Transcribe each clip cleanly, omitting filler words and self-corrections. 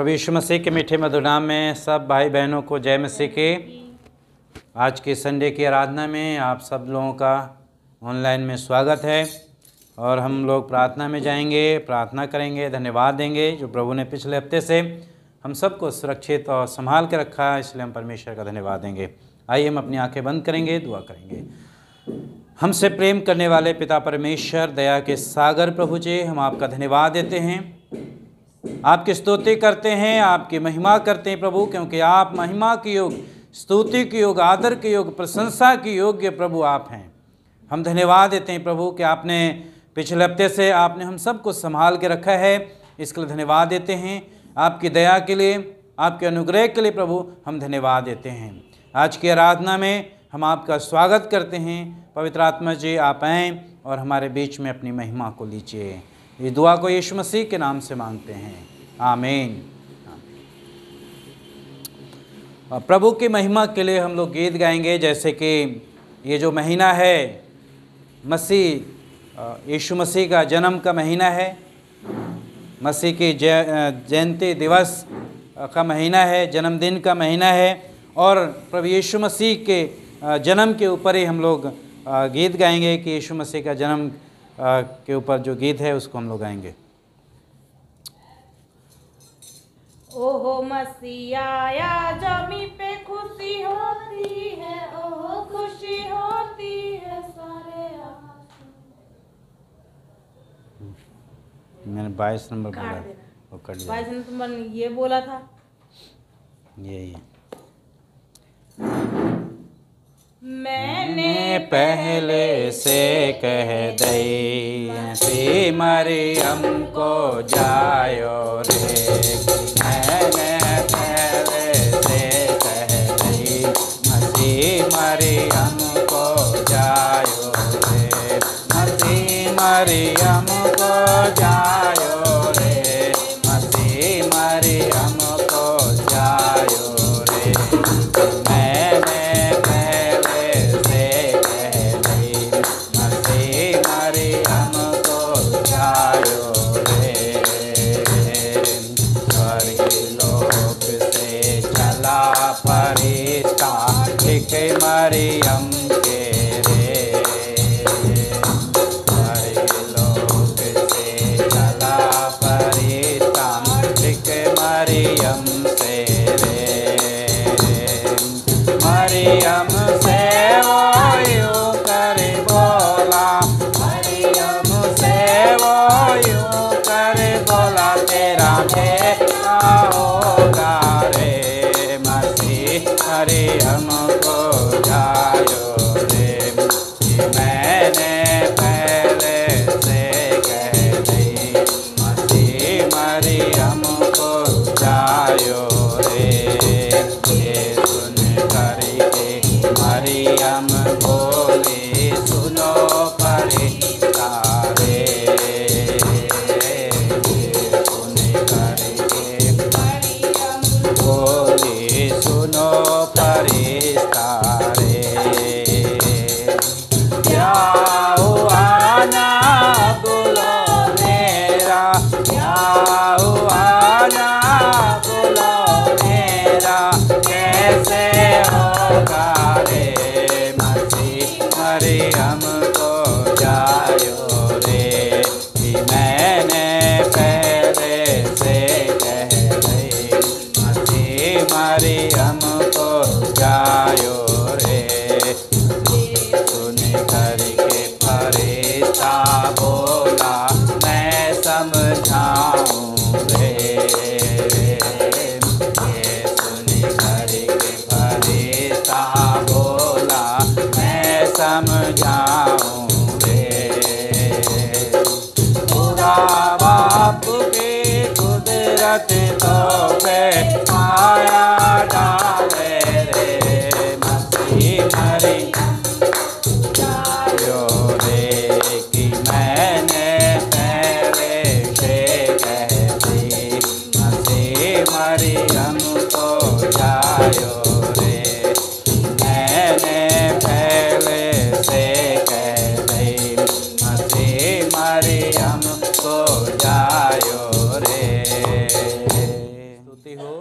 प्रभु यीशु मसीह के मीठे मधुर नाम में सब भाई बहनों को जय मसीह के। आज के संडे की आराधना में आप सब लोगों का ऑनलाइन में स्वागत है और हम लोग प्रार्थना में जाएंगे, प्रार्थना करेंगे, धन्यवाद देंगे जो प्रभु ने पिछले हफ्ते से हम सबको सुरक्षित और संभाल के रखा है, इसलिए हम परमेश्वर का धन्यवाद देंगे। आइए हम अपनी आंखें बंद करेंगे, दुआ करेंगे। हमसे प्रेम करने वाले पिता परमेश्वर, दया के सागर प्रभु जी, हम आपका धन्यवाद देते हैं, आपकी स्तुति करते हैं, आपकी महिमा करते हैं प्रभु, क्योंकि आप महिमा के योग्य, स्तुति के योग्य, आदर के योग्य, प्रशंसा के योग्य प्रभु आप हैं। हम धन्यवाद देते हैं प्रभु कि आपने पिछले हफ्ते से आपने हम सबको संभाल के रखा है, इसके लिए धन्यवाद देते हैं। आपकी दया के लिए, आपके अनुग्रह के लिए प्रभु हम धन्यवाद देते हैं। आज की आराधना में हम आपका स्वागत करते हैं। पवित्र आत्मा जी आप आएँ और हमारे बीच में अपनी महिमा को लीजिए। ये दुआ को यीशु मसीह के नाम से मांगते हैं, आमीन। प्रभु की महिमा के लिए हम लोग गीत गाएंगे, जैसे कि ये जो महीना है यीशु मसीह का जन्म का महीना है, मसीह की जयंती दिवस का महीना है, जन्मदिन का महीना है, और प्रभु यीशु मसीह के जन्म के ऊपर ही हम लोग गीत गाएंगे कि यीशु मसीह का जन्म के ऊपर जो गीत है उसको हम लोग गाएंगे। ओहो मसीहा आया, जमी पे खुशी होती है, ओहो खुशी होती है सारे। मैंने 22 नंबर बोला, वो कट गया। 22 नंबर ये बोला था, यही मैंने पहले से कह दई सी मरियम को जायो रे। मैंने पहले से कह दई मसीह मरियम को जायो रे, मसीह मरियम को जायो रे, मसीह मरियम को जायो रे। मैंने मरियम के रे, लोक से चला फरिश्ता मरियम से रे। मरियम से वो यूं कर बोला, मरियम से वो यूं कर बोला, तेरा बेटा होगा रे, मसीह मरियम को जायो रे। मैंने पहले से कह दी मसीह मरियम को जायो रे। ये सुन करके मरियम बोली, सुनो फरिश्ता रे। सुन करके मरियम बोली, सुनो फरिश्ता रे। क्या हुआ ना बोलो मेरा, क्या हुआ ना बोलो मेरा, कैसे होगा रे, मसीह मरियम को जायो रे। मैंने पहले से कह दी मसीह मरियम को जायो रे। सुन करके फरिश्ता बोला, मैं समझाऊं रे। सुन करके फरिश्ता बोला, मैं समझाऊं रे। खुदा बाप की कुदरत तो पे माया डाल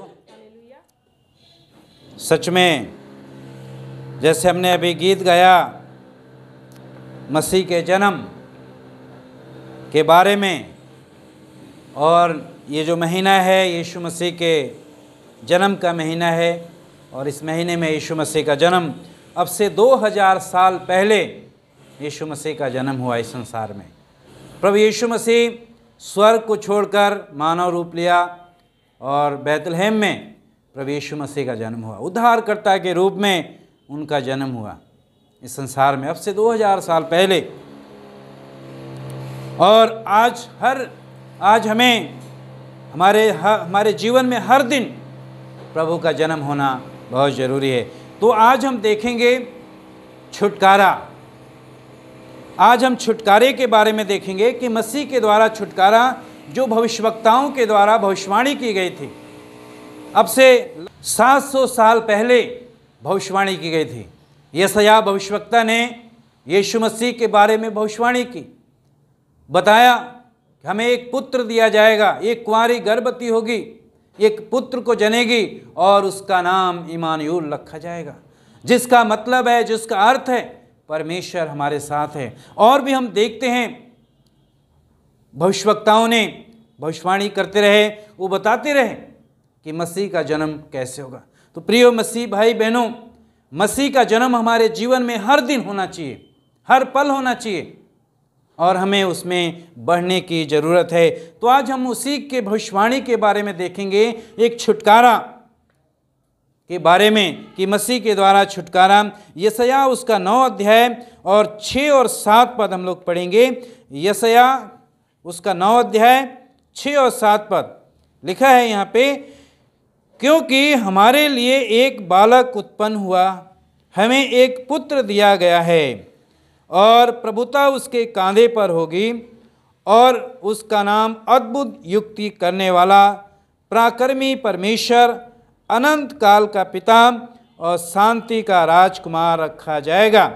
हालेलुया। सच में जैसे हमने अभी गीत गाया मसीह के जन्म के बारे में, और ये जो महीना है यीशु मसीह के जन्म का महीना है, और इस महीने में यीशु मसीह का जन्म अब से 2000 साल पहले यीशु मसीह का जन्म हुआ इस संसार में। प्रभु यीशु मसीह स्वर्ग को छोड़कर मानव रूप लिया और बैतलहम में प्रभु यीशु मसीह का जन्म हुआ। उद्धारकर्ता के रूप में उनका जन्म हुआ इस संसार में अब से 2000 साल पहले। और आज हमें हमारे जीवन में हर दिन प्रभु का जन्म होना बहुत ज़रूरी है। तो आज हम देखेंगे छुटकारा। आज हम छुटकारे के बारे में देखेंगे कि मसीह के द्वारा छुटकारा जो भविष्यवक्ताओं के द्वारा भविष्यवाणी की गई थी, अब से 700 साल पहले भविष्यवाणी की गई थी। यशायाह भविष्यवक्ता ने यीशु मसीह के बारे में भविष्यवाणी की, बताया कि हमें एक पुत्र दिया जाएगा, एक कुंवारी गर्भवती होगी, एक पुत्र को जनेगी और उसका नाम इमानुएल रखा जाएगा, जिसका मतलब है, जिसका अर्थ है परमेश्वर हमारे साथ है। और भी हम देखते हैं भविष्यवक्ताओं ने भविष्यवाणी करते रहे, वो बताते रहे कि मसीह का जन्म कैसे होगा। तो प्रिय मसीह भाई बहनों, मसीह का जन्म हमारे जीवन में हर दिन होना चाहिए, हर पल होना चाहिए, और हमें उसमें बढ़ने की ज़रूरत है। तो आज हम उसी के भविष्यवाणी के बारे में देखेंगे, एक छुटकारा के बारे में कि मसीह के द्वारा छुटकारा। यशायाह उसका 9 अध्याय और 6 और 7 पद हम लोग पढ़ेंगे। यशायाह उसका 9 अध्याय 6 और 7 पद लिखा है यहाँ पे, क्योंकि हमारे लिए एक बालक उत्पन्न हुआ, हमें एक पुत्र दिया गया है, और प्रभुता उसके कांधे पर होगी, और उसका नाम अद्भुत युक्ति करने वाला, पराक्रमी परमेश्वर, अनंत काल का पिता और शांति का राजकुमार रखा जाएगा।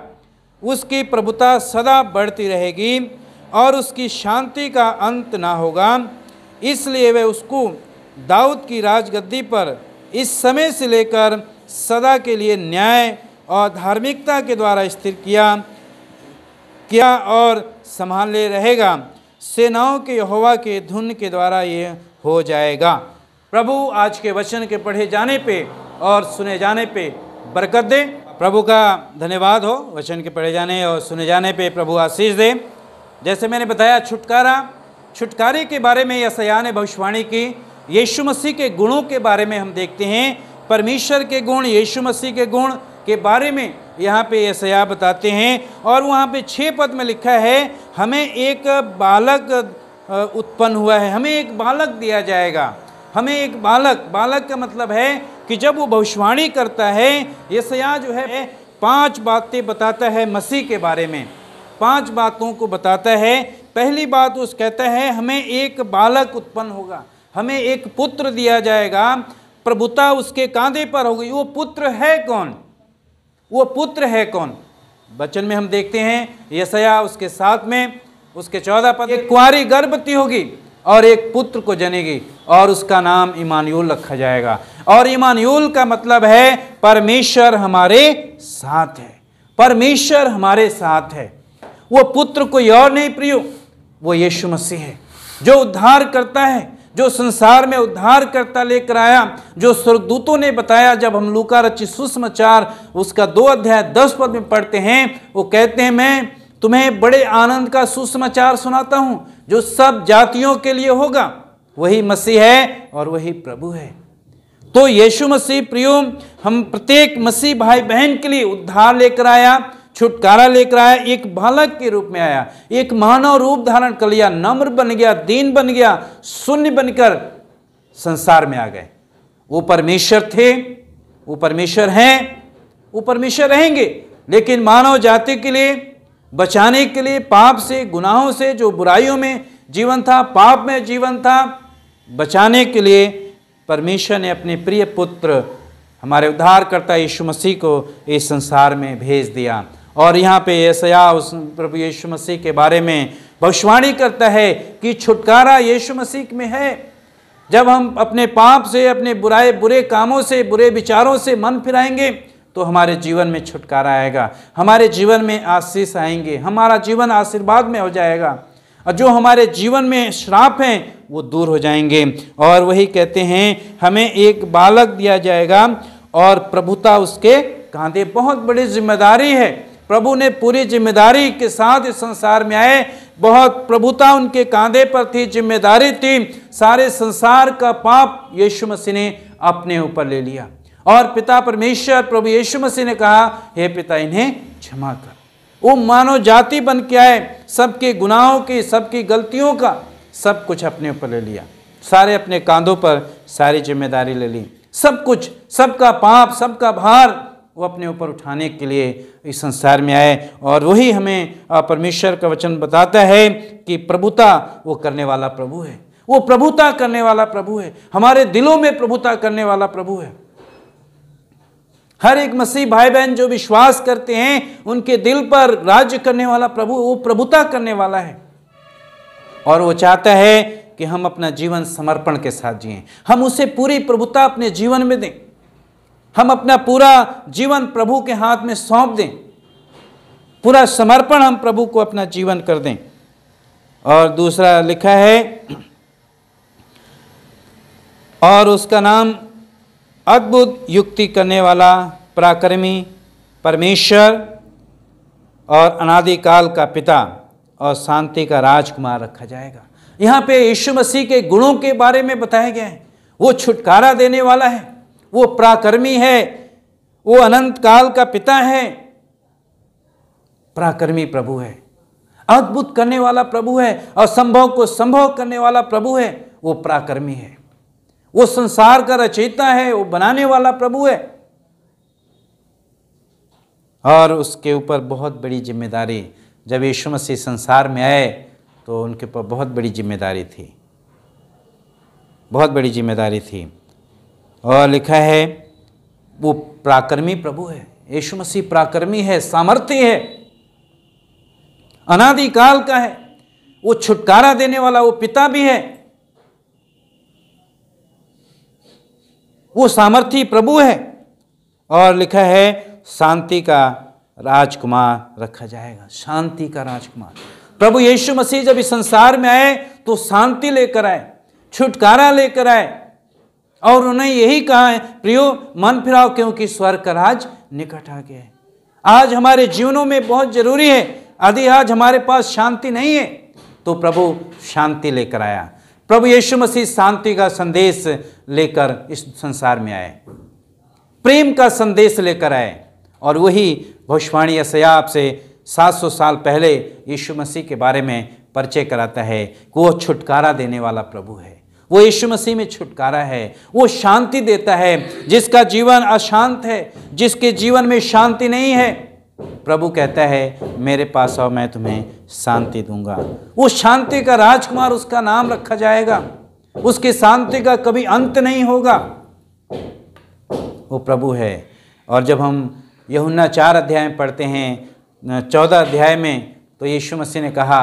उसकी प्रभुता सदा बढ़ती रहेगी और उसकी शांति का अंत ना होगा। इसलिए वह उसको दाऊद की राजगद्दी पर इस समय से लेकर सदा के लिए न्याय और धार्मिकता के द्वारा स्थिर किया और संभाले रहेगा। सेनाओं के यहोवा के धुन के द्वारा ये हो जाएगा। प्रभु आज के वचन के पढ़े जाने पे और सुने जाने पे बरकत दे। प्रभु का धन्यवाद हो, वचन के पढ़े जाने और सुने जाने पे प्रभु आशीष दे। जैसे मैंने बताया छुटकारे के बारे में यशायाह ने भविष्यवाणी की। यीशु मसीह के गुणों के बारे में हम देखते हैं, परमेश्वर के गुण, यीशु मसीह के गुण के बारे में यहाँ पे यशायाह बताते हैं। और वहाँ पे 6 पद में लिखा है, हमें एक बालक उत्पन्न हुआ है, हमें एक बालक दिया जाएगा। हमें एक बालक का मतलब है कि जब वो भविष्यवाणी करता है, यशायाह जो है 5 बातें बताता है मसीह के बारे में, 5 बातों को बताता है। पहली बात उस कहता है हमें एक बालक उत्पन्न होगा, हमें एक पुत्र दिया जाएगा, प्रभुता उसके कांधे पर होगी। वो पुत्र है कौन? वो पुत्र है कौन? वचन में हम देखते हैं यशायाह उसके 7 में उसके 14 पद, एक कुंवारी गर्भवती होगी और एक पुत्र को जनेगी और उसका नाम इमानुएल रखा जाएगा। और इमानुएल का मतलब है परमेश्वर हमारे साथ है, परमेश्वर हमारे साथ है। वो पुत्र कोई और नहीं प्रियो, वो यीशु मसीह है, जो उद्धार करता है, जो संसार में उद्धार करता लेकर आया, जो स्वर्गदूतों ने बताया। जब हम लूका रचित सुसमाचार उसका 2 अध्याय 10 पद में पढ़ते हैं, वो कहते हैं मैं तुम्हें बड़े आनंद का सुसमाचार सुनाता हूं जो सब जातियों के लिए होगा। वही मसीह है और वही प्रभु है। तो यीशु मसीह प्रियो हम प्रत्येक मसीह भाई बहन के लिए उद्धार लेकर आया, छुटकारा लेकर आया, एक बालक के रूप में आया, एक मानव रूप धारण कर लिया, नम्र बन गया, दीन बन गया, शून्य बनकर संसार में आ गए। वो परमेश्वर थे, वो परमेश्वर हैं, वो परमेश्वर रहेंगे, लेकिन मानव जाति के लिए बचाने के लिए, पाप से, गुनाहों से, जो बुराइयों में जीवन था, पाप में जीवन था, बचाने के लिए परमेश्वर ने अपने प्रिय पुत्र हमारे उद्धारकर्ता यीशु मसीह को इस संसार में भेज दिया। और यहाँ पे यशायाह उस प्रभु यीशु मसीह के बारे में भविष्यवाणी करता है कि छुटकारा यीशु मसीह में है। जब हम अपने पाप से, अपने बुरे कामों से, बुरे विचारों से मन फिराएंगे तो हमारे जीवन में छुटकारा आएगा, हमारे जीवन में आशीष आएंगे, हमारा जीवन आशीर्वाद में हो जाएगा, और जो हमारे जीवन में श्राप हैं वो दूर हो जाएंगे। और वही कहते हैं हमें एक बालक दिया जाएगा और प्रभुता उसके कांधे। बहुत बड़ी जिम्मेदारी है। प्रभु ने पूरी जिम्मेदारी के साथ इस संसार में आए, बहुत प्रभुता उनके कांधे पर थी, जिम्मेदारी थी। सारे संसार का पाप यीशु मसीह ने अपने ऊपर ले लिया और पिता परमेश्वर प्रभु यीशु मसीह ने कहा, हे पिता इन्हें क्षमा कर। वो मानव जाति बन के आए, सबके गुनाहों की, सबकी गलतियों का सब कुछ अपने ऊपर ले लिया, सारे अपने कांधों पर सारी जिम्मेदारी ले ली, सब कुछ, सबका पाप, सबका भार वो अपने ऊपर उठाने के लिए इस संसार में आए। और वही हमें परमेश्वर का वचन बताता है कि प्रभुता वो करने वाला प्रभु है, वो प्रभुता करने वाला प्रभु है, हमारे दिलों में प्रभुता करने वाला प्रभु है। हर एक मसीह भाई बहन जो विश्वास करते हैं उनके दिल पर राज्य करने वाला प्रभु, वो प्रभुता करने वाला है। और वो चाहता है कि हम अपना जीवन समर्पण के साथ जिएं, हम उसे पूरी प्रभुता अपने जीवन में दें, हम अपना पूरा जीवन प्रभु के हाथ में सौंप दें, पूरा समर्पण हम प्रभु को अपना जीवन कर दें। और दूसरा लिखा है, और उसका नाम अद्भुत युक्ति करने वाला, पराक्रमी, परमेश्वर और अनादिकाल का पिता और शांति का राजकुमार रखा जाएगा। यहाँ पे यीशु मसीह के गुणों के बारे में बताया गया है। वो छुटकारा देने वाला है, वो पराक्रमी है, वो अनंत काल का पिता है, पराक्रमी प्रभु है, अद्भुत करने वाला प्रभु है, असंभव को संभव करने वाला प्रभु है, वो पराक्रमी है, वो संसार का रचयिता है, वो बनाने वाला प्रभु है। और उसके ऊपर बहुत बड़ी जिम्मेदारी, जब यीशु मसीह संसार में आए तो उनके ऊपर बहुत बड़ी जिम्मेदारी थी, बहुत बड़ी जिम्मेदारी थी। और लिखा है वो पराक्रमी प्रभु है, यीशु मसीह पराक्रमी है, सामर्थ्य है, अनादिकाल का है, वो छुटकारा देने वाला, वो पिता भी है, वो सामर्थी प्रभु है। और लिखा है शांति का राजकुमार रखा जाएगा, शांति का राजकुमार। प्रभु यीशु मसीह जब इस संसार में आए तो शांति लेकर आए, छुटकारा लेकर आए, और उन्हें यही कहा है, प्रियो मन फिराओ क्योंकि स्वर्ग का राज निकट आ गया है। आज हमारे जीवनों में बहुत जरूरी है, यदि आज हमारे पास शांति नहीं है तो प्रभु शांति लेकर आया। प्रभु यीशु मसीह शांति का संदेश लेकर इस संसार में आए, प्रेम का संदेश लेकर आए। और वही भविष्यवाणी यशायाह से 700 साल पहले यीशु मसीह के बारे में परिचय कराता है कि वो छुटकारा देने वाला प्रभु है, वो यीशु मसीह में छुटकारा है, वो शांति देता है। जिसका जीवन अशांत है, जिसके जीवन में शांति नहीं है, प्रभु कहता है मेरे पास आओ, मैं तुम्हें शांति दूंगा। वो शांति का राजकुमार, उसका नाम रखा जाएगा, उसकी शांति का कभी अंत नहीं होगा, वो प्रभु है। और जब हम यूहन्ना 4 अध्याय में पढ़ते हैं, 14 अध्याय में, तो यीशु मसीह ने कहा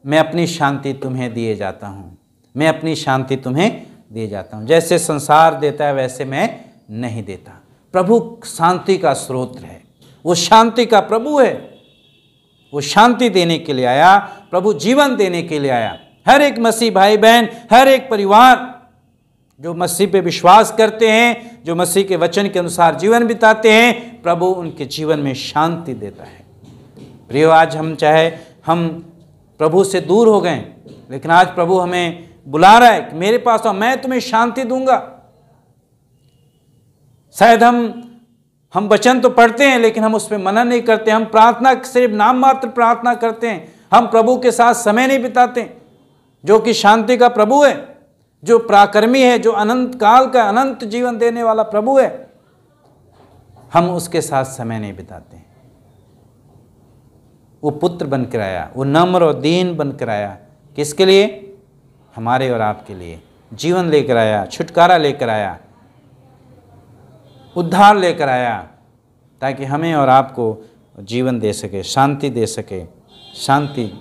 मैं अपनी शांति तुम्हें दिए जाता हूँ, मैं अपनी शांति तुम्हें दिए जाता हूँ, जैसे संसार देता है वैसे मैं नहीं देता। प्रभु शांति का स्रोत है, वो शांति का प्रभु है, वो शांति देने के लिए आया, प्रभु जीवन देने के लिए आया। हर एक मसीह भाई बहन, हर एक परिवार जो मसीह पे विश्वास करते हैं, जो मसीह के वचन के अनुसार जीवन बिताते हैं, प्रभु उनके जीवन में शांति देता है। प्रियो, आज हम चाहे हम प्रभु से दूर हो गए, लेकिन आज प्रभु हमें बुला रहा है कि मेरे पास आओ, मैं तुम्हें शांति दूंगा। शायद हम वचन तो पढ़ते हैं लेकिन हम उस पर मनन नहीं करते, हम प्रार्थना सिर्फ नाम मात्र प्रार्थना करते हैं, हम प्रभु के साथ समय नहीं बिताते। जो कि शांति का प्रभु है, जो पराक्रमी है, जो अनंत काल का अनंत जीवन देने वाला प्रभु है, हम उसके साथ समय नहीं बिताते। वो पुत्र बनकर आया, वो नम्र और दीन बनकर आया, किसके लिए? हमारे और आपके लिए। जीवन लेकर आया, छुटकारा लेकर आया, उद्धार लेकर आया, ताकि हमें और आपको जीवन दे सके, शांति दे सके। शांति,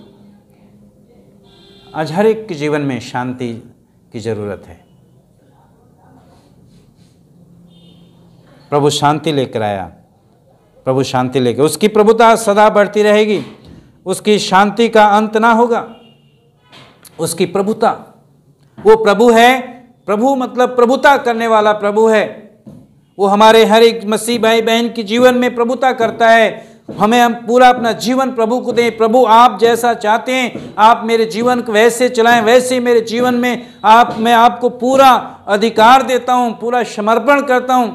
आज हर एक के जीवन में शांति की ज़रूरत है। प्रभु शांति लेकर आया, प्रभु शांति लेकर, उसकी प्रभुता सदा बढ़ती रहेगी, उसकी शांति का अंत ना होगा। उसकी प्रभुता, वो प्रभु है, प्रभु मतलब प्रभुता करने वाला प्रभु है। वो हमारे हर एक मसीह भाई बहन के जीवन में प्रभुता करता है। हमें हम पूरा अपना जीवन प्रभु को दें। प्रभु आप जैसा चाहते हैं आप मेरे जीवन को वैसे चलाएं, वैसे मेरे जीवन में मैं आपको पूरा अधिकार देता हूं, पूरा समर्पण करता हूं,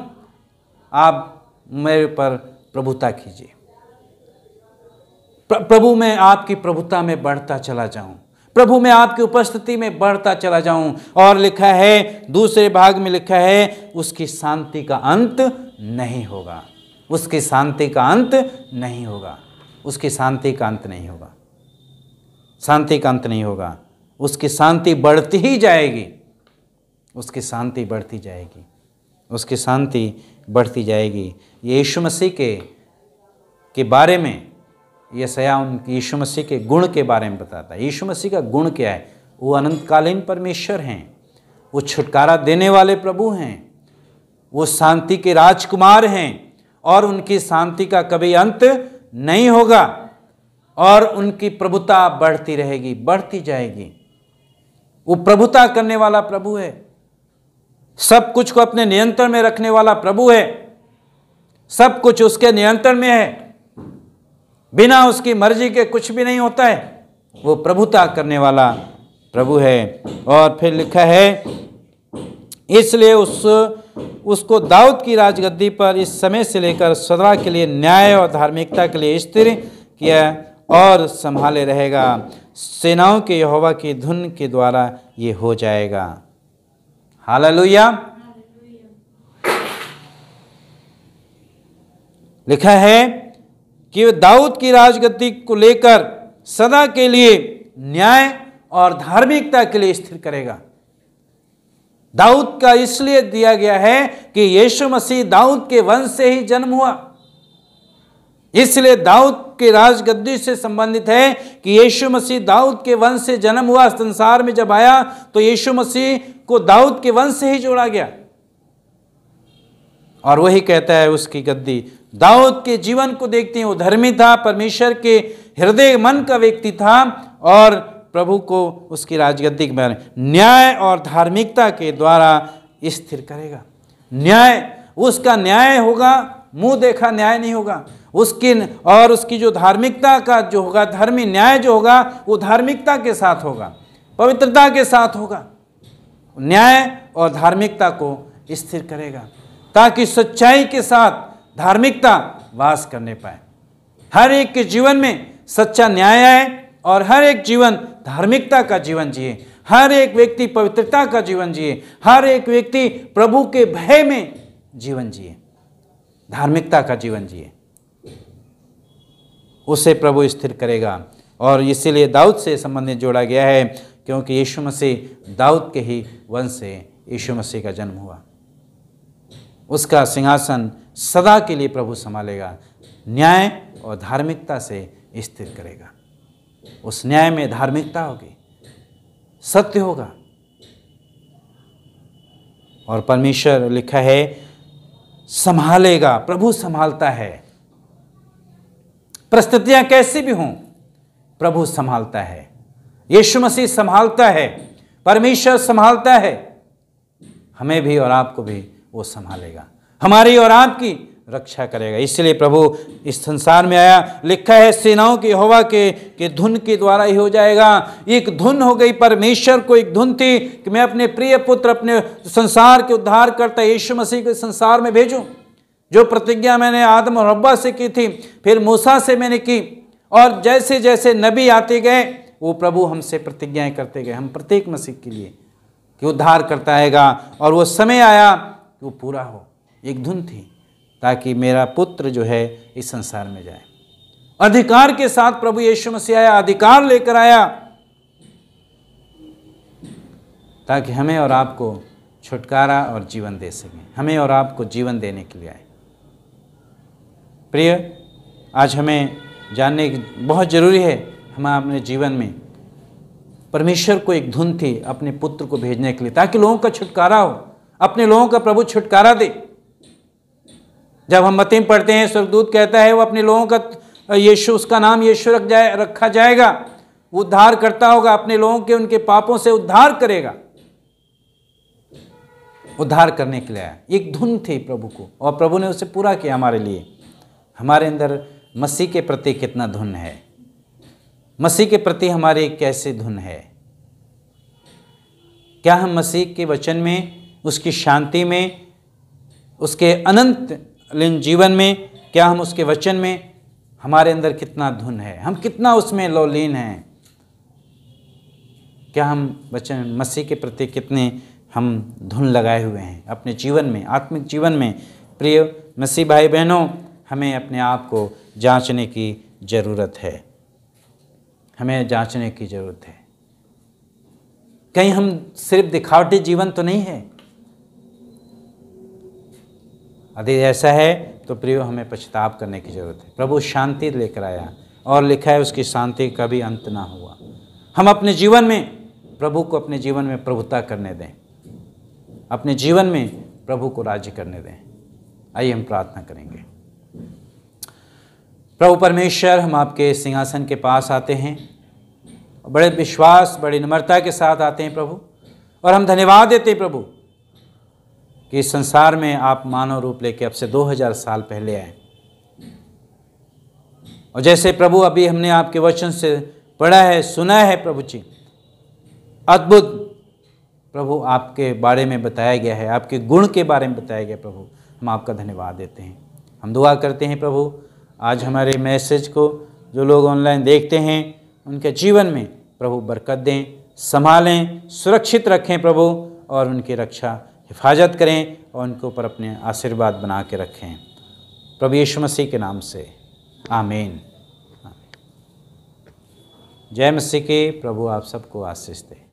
आप मेरे पर प्रभुता कीजिए। प्रभु मैं आपकी प्रभुता में बढ़ता चला जाऊं, प्रभु मैं आपकी उपस्थिति में बढ़ता चला जाऊं। और लिखा है, दूसरे भाग में लिखा है, उसकी शांति का अंत नहीं होगा, उसकी शांति का अंत नहीं होगा, उसकी शांति का अंत नहीं होगा, शांति का अंत नहीं होगा। उसकी शांति बढ़ती ही जाएगी, उसकी शांति बढ़ती जाएगी, उसकी शांति बढ़ती जाएगी। यीशु मसीह के बारे में यशायाह यीशु मसीह के गुण के बारे में बताता है। यीशु मसीह का गुण क्या है? वो अनंतकालीन परमेश्वर हैं, वो छुटकारा देने वाले प्रभु हैं, वो शांति के राजकुमार हैं और उनकी शांति का कभी अंत नहीं होगा और उनकी प्रभुता बढ़ती रहेगी, बढ़ती जाएगी। वो प्रभुता करने वाला प्रभु है, सब कुछ को अपने नियंत्रण में रखने वाला प्रभु है, सब कुछ उसके नियंत्रण में है, बिना उसकी मर्जी के कुछ भी नहीं होता है। वो प्रभुता करने वाला प्रभु है। और फिर लिखा है, इसलिए उसको दाऊद की राजगद्दी पर इस समय से लेकर सदा के लिए न्याय और धार्मिकता के लिए स्थिर किया और संभाले रहेगा। सेनाओं के यहोवा की धुन के द्वारा ये हो जाएगा। हालेलुया। लिखा है कि दाऊद की राजगद्दी को लेकर सदा के लिए न्याय और धार्मिकता के लिए स्थिर करेगा। दाऊद का इसलिए दिया गया है कि यीशु मसीह दाऊद के वंश से ही जन्म हुआ, इसलिए दाऊद के राजगद्दी से संबंधित है कि यीशु मसीह दाऊद के वंश से जन्म हुआ। संसार में जब आया तो यीशु मसीह को दाऊद के वंश से ही जोड़ा गया और वही कहता है उसकी गद्दी। दाऊद के जीवन को देखते हैं, वो धर्मी था, परमेश्वर के हृदय मन का व्यक्ति था और प्रभु को उसकी राजगद्दी के बारे में न्याय और धार्मिकता के द्वारा स्थिर करेगा। न्याय, उसका न्याय होगा, मुंह देखा न्याय नहीं होगा। उसकी जो धार्मिकता का जो होगा, धर्मी न्याय जो होगा वो धार्मिकता के साथ होगा, पवित्रता के साथ होगा। न्याय और धार्मिकता को स्थिर करेगा ताकि सच्चाई के साथ धार्मिकता वास करने पाए। हर एक के जीवन में सच्चा न्याय आए और हर एक जीवन धार्मिकता का जीवन जिए, हर एक व्यक्ति पवित्रता का जीवन जिए, हर एक व्यक्ति प्रभु के भय में जीवन जिए, धार्मिकता का जीवन जिए, उसे प्रभु स्थिर करेगा। और इसीलिए दाऊद से संबंधित जोड़ा गया है क्योंकि यीशु मसीह दाऊद के ही वंश से यीशु मसीह का जन्म हुआ। उसका सिंहासन सदा के लिए प्रभु संभालेगा, न्याय और धार्मिकता से स्थिर करेगा। उस न्याय में धार्मिकता होगी, सत्य होगा और परमेश्वर लिखा है संभालेगा। प्रभु संभालता है, परिस्थितियां कैसी भी हों प्रभु संभालता है, यीशु मसीह संभालता है, परमेश्वर संभालता है। हमें भी और आपको भी वो संभालेगा, हमारी और आपकी रक्षा करेगा। इसलिए प्रभु इस संसार में आया। लिखा है सेनाओं के यहोवा के धुन के द्वारा ही हो जाएगा। एक धुन हो गई, परमेश्वर को एक धुन थी कि मैं अपने प्रिय पुत्र, अपने संसार के उद्धार करता यीशु मसीह को संसार में भेजूं। जो प्रतिज्ञा मैंने आदम और हव्वा से की थी, फिर मूसा से मैंने की, और जैसे जैसे नबी आते गए वो प्रभु हमसे प्रतिज्ञाएं करते गए, हम प्रत्येक मसीह के लिए कि उद्धार करता आएगा। और वो समय आया कि वो पूरा हो। एक धुन थी ताकि मेरा पुत्र जो है इस संसार में जाए। अधिकार के साथ प्रभु यीशु मसीह आया, अधिकार लेकर आया ताकि हमें और आपको छुटकारा और जीवन दे सकें, हमें और आपको जीवन देने के लिए आए। प्रिय, आज हमें जानने की बहुत ज़रूरी है, हम अपने जीवन में परमेश्वर को एक धुन थी अपने पुत्र को भेजने के लिए ताकि लोगों का छुटकारा हो, अपने लोगों का प्रभु छुटकारा दे। जब हम मत्ती में पढ़ते हैं, स्वर्गदूत कहता है वो अपने लोगों का यीशु, उसका नाम यीशु रखा जाएगा, उद्धार करता होगा, अपने लोगों के उनके पापों से उद्धार करेगा। उद्धार करने के लिए आया। एक धुन थी प्रभु को और प्रभु ने उसे पूरा किया हमारे लिए। हमारे अंदर मसीह के प्रति कितना धुन है, मसीह के प्रति हमारी कैसी धुन है। क्या हम मसीह के वचन में, उसकी शांति में, उसके अनंतलीन जीवन में, क्या हम उसके वचन में, हमारे अंदर कितना धुन है, हम कितना उसमें लौलीन हैं। क्या हम वचन मसीह के प्रति कितने हम धुन लगाए हुए हैं अपने जीवन में, आत्मिक जीवन में। प्रिय मसीह भाई बहनों, हमें अपने आप को जांचने की ज़रूरत है, हमें जांचने की ज़रूरत है। कहीं हम सिर्फ दिखावटी जीवन तो नहीं है। यदि ऐसा है तो प्रियो हमें पछताव करने की ज़रूरत है। प्रभु शांति लेकर आया और लिखा है उसकी शांति का भी अंत ना हुआ। हम अपने जीवन में प्रभु को अपने जीवन में प्रभुता करने दें, अपने जीवन में प्रभु को राज्य करने दें। आइए हम प्रार्थना करेंगे। प्रभु परमेश्वर, हम आपके सिंहासन के पास आते हैं, बड़े विश्वास, बड़ी नम्रता के साथ आते हैं प्रभु, और हम धन्यवाद देते हैं प्रभु कि इस संसार में आप मानव रूप लेके अब से 2000 साल पहले आए। और जैसे प्रभु अभी हमने आपके वचन से पढ़ा है, सुना है प्रभु जी, अद्भुत प्रभु आपके बारे में बताया गया है, आपके गुण के बारे में बताया गया। प्रभु हम आपका धन्यवाद देते हैं। हम दुआ करते हैं प्रभु, आज हमारे मैसेज को जो लोग ऑनलाइन देखते हैं उनके जीवन में प्रभु बरकत दें, संभालें, सुरक्षित रखें प्रभु, और उनकी रक्षा हिफाजत करें और उनके ऊपर अपने आशीर्वाद बना के रखें। प्रभु यीशु मसीह के नाम से आमीन। जय मसीह के। प्रभु आप सबको आशीष दे।